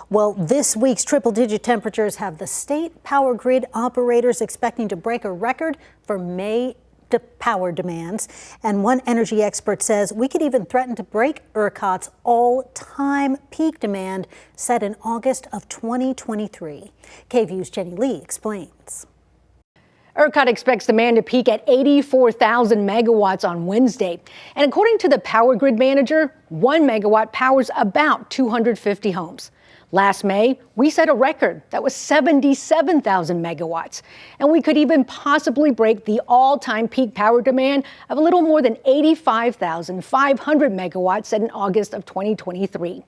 Well, this week's triple-digit temperatures have the state power grid operators expecting to break a record for May power demands. And one energy expert says we could even threaten to break ERCOT's all-time peak demand set in August of 2023. KVUE's Jenny Lee explains. ERCOT expects demand to peak at 84,000 megawatts on Wednesday. And according to the power grid manager, 1 megawatt powers about 250 homes. Last May, we set a record that was 77,000 megawatts. And we could even possibly break the all-time peak power demand of a little more than 85,500 megawatts set in August of 2023.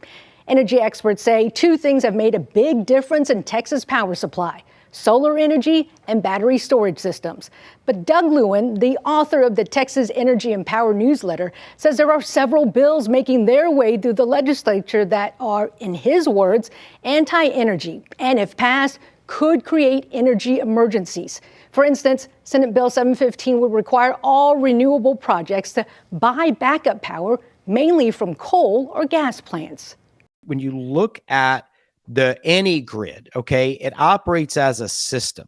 Energy experts say two things have made a big difference in Texas' power supply: solar energy and battery storage systems. But Doug Lewin, the author of the Texas Energy and Power newsletter, says there are several bills making their way through the legislature that are, in his words, anti-energy, and if passed, could create energy emergencies. For instance, Senate Bill 715 would require all renewable projects to buy backup power, mainly from coal or gas plants. When you look at any grid, okay, it operates as a system.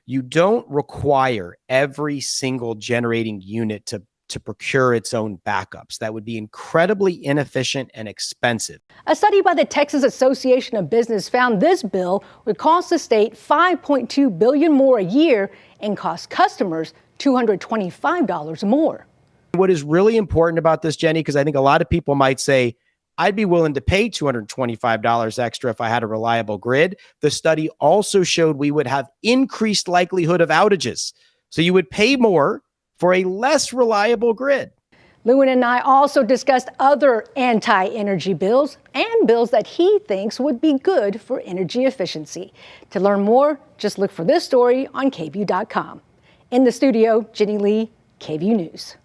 You don't require every single generating unit to procure its own backups. That would be incredibly inefficient and expensive. A study by the Texas Association of Business found this bill would cost the state $5.2 billion more a year and cost customers $225 more. What is really important about this, Jenny, because I think a lot of people might say, I'd be willing to pay $225 extra if I had a reliable grid. The study also showed we would have increased likelihood of outages. So you would pay more for a less reliable grid. Lewin and I also discussed other anti-energy bills and bills that he thinks would be good for energy efficiency. To learn more, just look for this story on KVUE.com. In the studio, Jenny Lee, KVUE News.